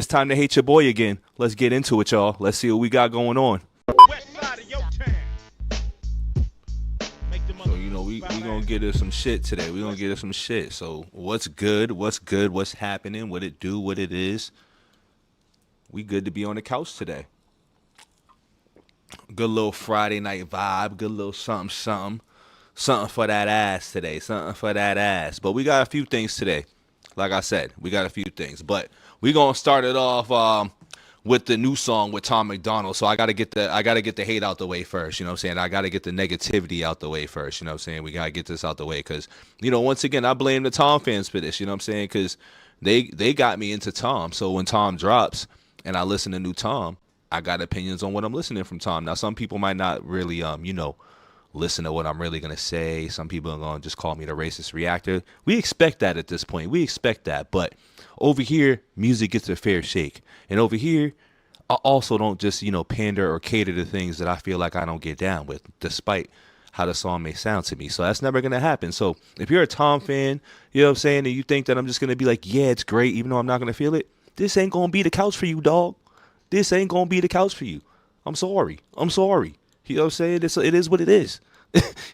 It's time to hate your boy again. Let's get into it, y'all. Let's see what we got going on. West side of your town. So, you know, we gonna get us some shit today. We gonna get us some shit. So, what's good? What's good? What's happening? What it do? What it is? We good to be on the couch today. Good little Friday night vibe. Good little something for that ass today. Something for that ass. But we got a few things today. Like I said, we got a few things. But we gonna start it off with the new song with Tom MacDonald. So I gotta get the hate out the way first. You know what I'm saying? I gotta get the negativity out the way first. You know what I'm saying? We gotta get this out the way because, you know, once again, I blame the Tom fans for this. You know what I'm saying? Because they got me into Tom. So when Tom drops and I listen to new Tom, I got opinions on what I'm listening from Tom. Now, some people might not really, you know, listen to what I'm really going to say. Some people are going to just call me the racist reactor. We expect that at this point. We expect that. But over here, music gets a fair shake. And over here, I also don't just, you know, pander or cater to things that I feel like I don't get down with, despite how the song may sound to me. So that's never going to happen. So if you're a Tom fan, you know what I'm saying, and you think that I'm just going to be like, yeah, it's great, even though I'm not going to feel it, this ain't going to be the couch for you, dog. This ain't going to be the couch for you. I'm sorry. You know what I'm saying? It is what it is.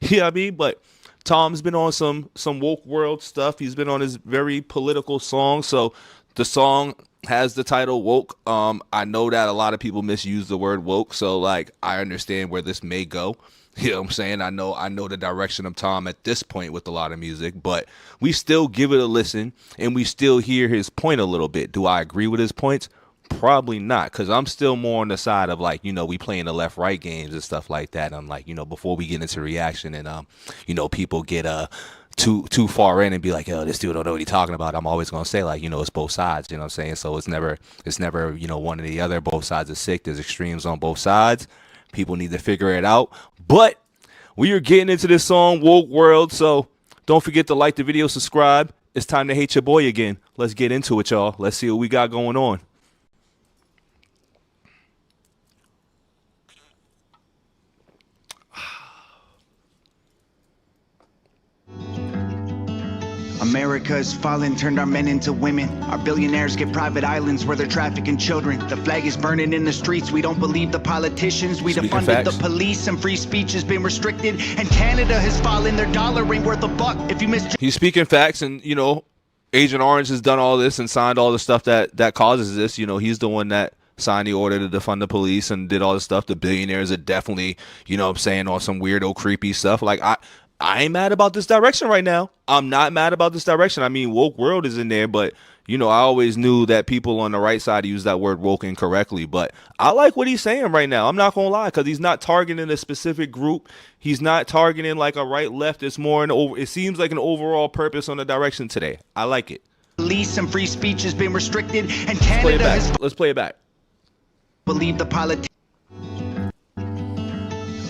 You know what I mean? But Tom's been on some woke world stuff. He's been on his very political song. So the song has the title Woke. I know that a lot of people misuse the word woke. So, like, I understand where this may go. You know what I'm saying? I know the direction of Tom at this point with a lot of music, but we still give it a listen and we still hear his point a little bit. Do I agree with his points? Probably not, because I'm still more on the side of, like, you know, we playing the left-right games and stuff like that. I'm like, you know, before we get into reaction and, you know, people get too far in and be like, oh, this dude don't know what he's talking about. I'm always going to say, like, you know, it's both sides, you know what I'm saying? So it's never, you know, one or the other. Both sides are sick. There's extremes on both sides. People need to figure it out. But we are getting into this song, Woke World. So don't forget to like the video, subscribe. It's time to hate your boy again. Let's get into it, y'all. Let's see what we got going on. America is fallen, turned our men into women. Our billionaires get private islands where they're trafficking children. The flag is burning in the streets. We don't believe the politicians. We defunded the police and free speech has been restricted. And Canada has fallen. Their dollar ain't worth a buck. If you miss, he's speaking facts, and, you know, Agent Orange has done all this and signed all the stuff that causes this. You know, he's the one that signed the order to defund the police and did all this stuff. The billionaires are definitely, you know what I'm saying, on some weirdo, creepy stuff. Like, I ain't mad about this direction right now. I'm not mad about this direction. I mean, woke world is in there, but, you know, I always knew that people on the right side use that word woke incorrectly. But I like what he's saying right now. I'm not going to lie, because he's not targeting a specific group. He's not targeting like a right left. It's more it seems like an overall purpose on the direction today. I like it. Police and free speech has been restricted, and Canada Let's play it back. Believe the politics.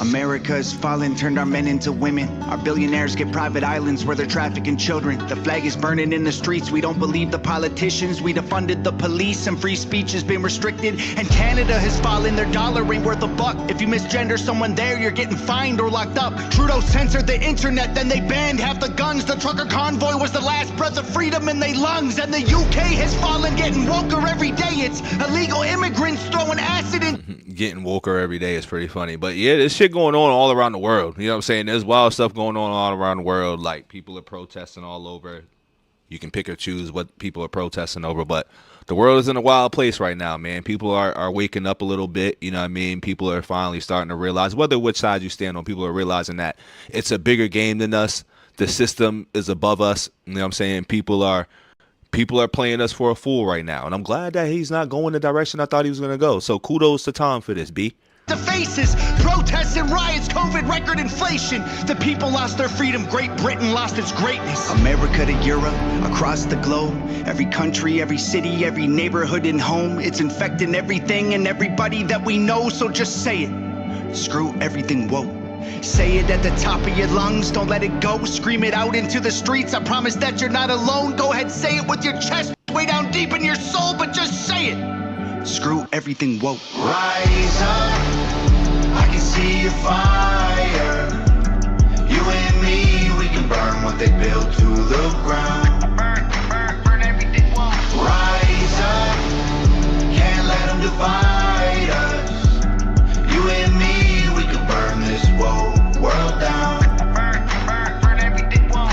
America is fallen, turned our men into women. Our billionaires get private islands where they're trafficking children. The flag is burning in the streets. We don't believe the politicians. We defunded the police and free speech has been restricted. And Canada has fallen. Their dollar ain't worth a buck. If you misgender someone there, you're getting fined or locked up. Trudeau censored the internet, then they banned half the guns. The trucker convoy was the last breath of freedom in their lungs. And the UK has fallen, getting woker every day. It's illegal immigrants throwing acid in. Getting woker every day is pretty funny. But yeah, this shit going on all around the world. You know what I'm saying? There's wild stuff going on all around the world. Like, people are protesting all over. You can pick or choose what people are protesting over, but the world is in a wild place right now, man. People are waking up a little bit. You know what I mean? People are finally starting to realize, whether which side you stand on, people are realizing that it's a bigger game than us. The system is above us. You know what I'm saying? People are playing us for a fool right now, and I'm glad that he's not going the direction I thought he was going to go. So kudos to Tom for this, B. The faces, protests and riots, COVID record inflation. The people lost their freedom. Great Britain lost its greatness. America to Europe, across the globe. Every country, every city, every neighborhood and home. It's infecting everything and everybody that we know. So just say it. Screw everything woke. Say it at the top of your lungs. Don't let it go. Scream it out into the streets. I promise that you're not alone. Go ahead, say it with your chest way down deep in your soul, but just say it. Screw everything woke. Rise up, I can see your fire. You and me, we can burn what they built to the ground. Burn everything woke. Rise up, divide us. You and me, we could burn this world down. Burn everything woke.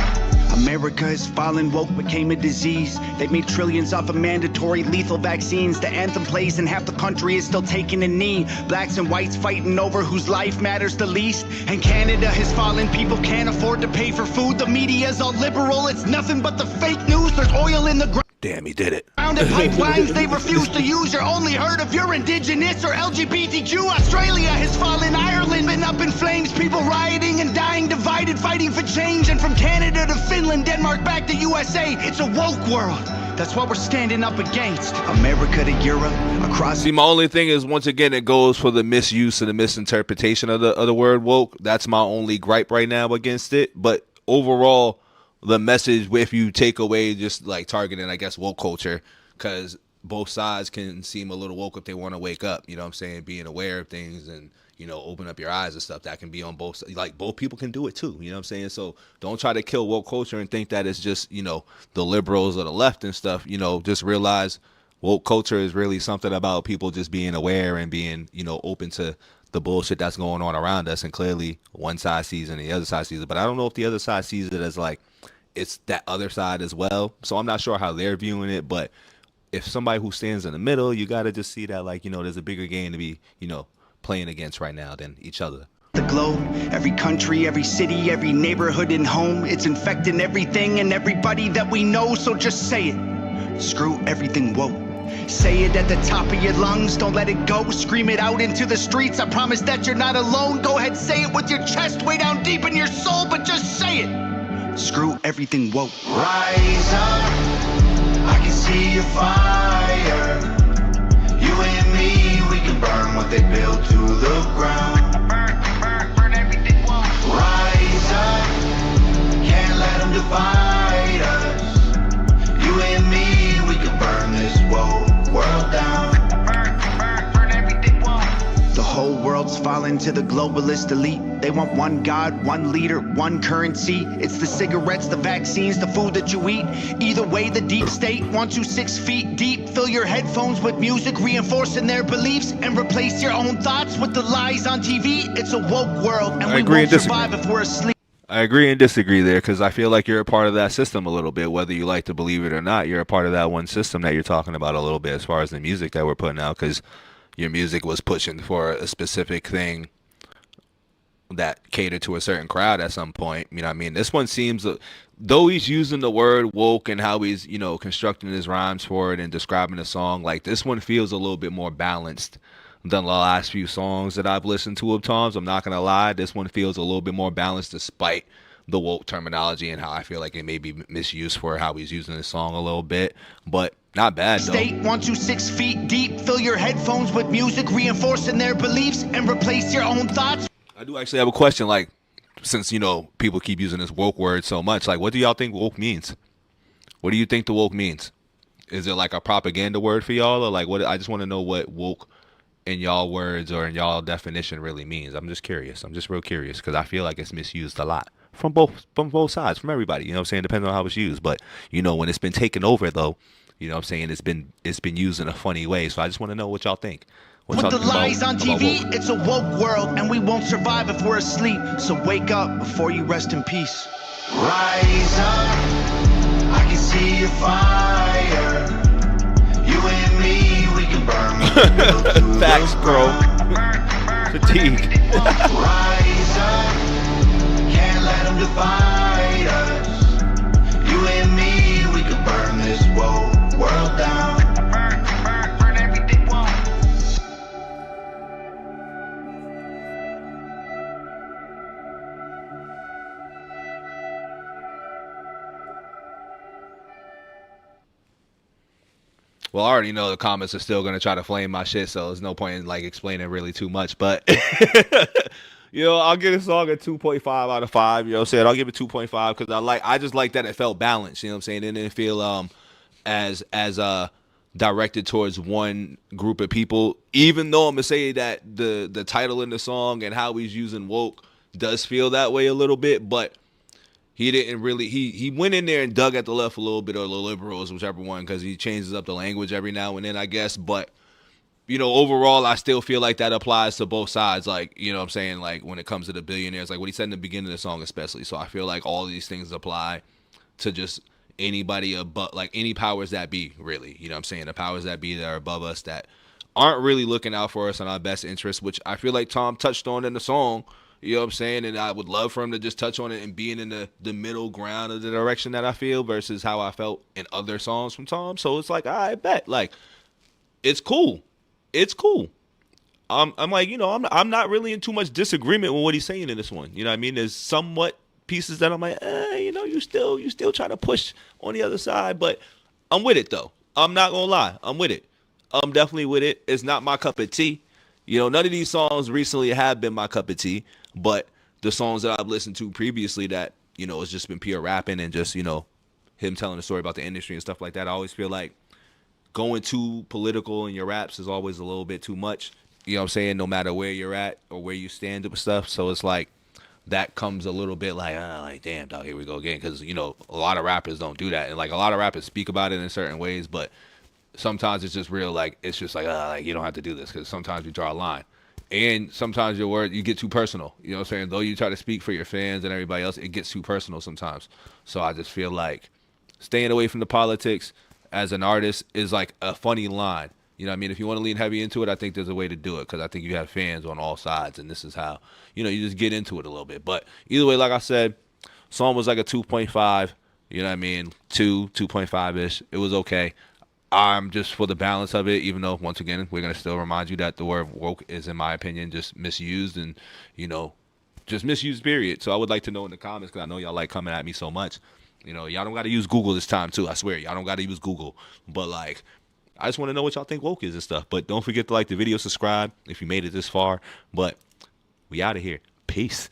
America is fallen, woke became a disease. They made trillions off of mandatory lethal vaccines. The anthem plays and half the country is still taking a knee. Blacks and whites fighting over whose life matters the least. And Canada has fallen, people can't afford to pay for food. The media's all liberal, it's nothing but the fake news. There's oil in the ground. Damn, he did it. And pipelines they refuse to use. You're only heard if you're indigenous or LGBTQ. Australia has fallen, Ireland been up in flames. People rioting and dying, divided, fighting for change. And from Canada to Finland, Denmark back to USA, it's a woke world. That's what we're standing up against. America to Europe, across. See, my only thing is, once again, it goes for the misuse and the misinterpretation of the word woke. That's my only gripe right now against it. But overall, the message, if you take away just like targeting, I guess, woke culture, because both sides can seem a little woke if they want to wake up, you know what I'm saying, being aware of things and, you know, open up your eyes and stuff. That can be on both, like, both people can do it too, you know what I'm saying? So don't try to kill woke culture and think that it's just, you know, the liberals or the left and stuff. You know, just realize woke culture is really something about people just being aware and being, you know, open to the bullshit that's going on around us. And clearly one side sees it and the other side sees it, but I don't know if the other side sees it as like it's that other side as well. So I'm not sure how they're viewing it, but if somebody who stands in the middle, you got to just see that, like, you know, there's a bigger game to be, you know, playing against right now than each other. The globe, every country, every city, every neighborhood and home. It's infecting everything and everybody that we know. So just say it. Screw everything woke. Say it at the top of your lungs, don't let it go. Scream it out into the streets, I promise that you're not alone. Go ahead, say it with your chest way down deep in your soul, but just say it. Screw everything woke. Rise up, I can see your fire. You and me, we can burn what they built to the ground. Burn everything woke. Rise up, can't let them divide us. You and me, we can burn this world down. Burn everything woke. The whole world's fallen to the globalist elite. They want one God, one leader, one currency. It's the cigarettes, the vaccines, the food that you eat. Either way, the deep state wants you 6 feet deep. Fill your headphones with music, reinforcing their beliefs, and replace your own thoughts with the lies on TV. It's a woke world, and we won't survive if we're asleep. I agree and disagree there, because I feel like you're a part of that system a little bit, whether you like to believe it or not. You're a part of that one system that you're talking about a little bit as far as the music that we're putting out, because your music was pushing for a specific thing that catered to a certain crowd at some point. You know what I mean? This one seems, though he's using the word woke and how he's, you know, constructing his rhymes for it and describing the song, like, this one feels a little bit more balanced than the last few songs that I've listened to of Tom's. I'm not gonna lie, this one feels a little bit more balanced despite the woke terminology and how I feel like it may be misused for how he's using the song a little bit, but not bad though. State wants you 6 feet deep. Fill your headphones with music, reinforcing their beliefs, and replace your own thoughts. I do actually have a question, like, since, you know, people keep using this woke word so much, like, what do y'all think woke means? What do you think the woke means? Is it like a propaganda word for y'all, or like what? I just want to know what woke in y'all words or in y'all definition really means. I'm just curious. I'm just real curious, because I feel like it's misused a lot from both sides, from everybody, you know what I'm saying, depending on how it's used. But, you know, when it's been taken over though, you know what I'm saying, it's been used in a funny way. So I just want to know what y'all think. With the lies on TV, it's a woke world, and we won't survive if we're asleep. So wake up before you rest in peace. Rise up, I can see your fire. You and me, we can burn what they built to the Facts, bro. ground. Fatigue. Rise up, can't let them divide us. You and me, we can burn this world down. Burn everything woke. Well, I already know the comments are still going to try to flame my shit, so there's no point in, like, explaining really too much. But, you know, I'll give this song a 2.5 out of 5. You know what I'm saying? I'll give it 2.5 because I just like that it felt balanced. You know what I'm saying? It didn't feel as directed towards one group of people. Even though I'm going to say that the title in the song and how he's using woke does feel that way a little bit, but he didn't really, he went in there and dug at the left a little bit, or the liberals, whichever one, because he changes up the language every now and then, I guess. But overall, I still feel like that applies to both sides. Like, you know what I'm saying? Like, when it comes to the billionaires, like what he said in the beginning of the song, especially. So I feel like all of these things apply to just anybody above, like any powers that be, really. You know what I'm saying? The powers that be that are above us that aren't really looking out for us and our best interests, which I feel like Tom touched on in the song. You know what I'm saying? And I would love for him to just touch on it and being in the middle ground of the direction that I feel versus how I felt in other songs from Tom. So it's like, I bet. Like, it's cool. It's cool. I'm like, I'm not really in too much disagreement with what he's saying in this one. You know what I mean? There's somewhat pieces that I'm like, you still trying to push on the other side, but I'm with it though. I'm not gonna lie, I'm with it. I'm definitely with it. It's not my cup of tea. None of these songs recently have been my cup of tea, but the songs that I've listened to previously that, it's just been pure rapping and just, him telling a story about the industry and stuff like that. I always feel like going too political in your raps is always a little bit too much. You know what I'm saying? No matter where you're at or where you stand with stuff. So it's like that comes a little bit like damn, dog, here we go again. Because, a lot of rappers don't do that. And like a lot of rappers speak about it in certain ways, but sometimes it's just real, like, it's just like you don't have to do this because sometimes you draw a line. And sometimes you get too personal. You know what I'm saying? Though you try to speak for your fans and everybody else, it gets too personal sometimes. So I just feel like staying away from the politics as an artist is like a funny line. You know what I mean? If you want to lean heavy into it, I think there's a way to do it because I think you have fans on all sides, and this is how, you just get into it a little bit. But either way, like I said, song was like a 2.5, you know what I mean? 2.5-ish. It was okay. I'm just for the balance of it, even though, once again, we're going to still remind you that the word woke is, in my opinion, just misused and, just misused, period. So I would like to know in the comments because I know y'all like coming at me so much. Y'all don't got to use Google this time, too. I swear, y'all don't got to use Google. But, like, I just want to know what y'all think woke is and stuff. But don't forget to like the video, subscribe if you made it this far. But we out of here. Peace.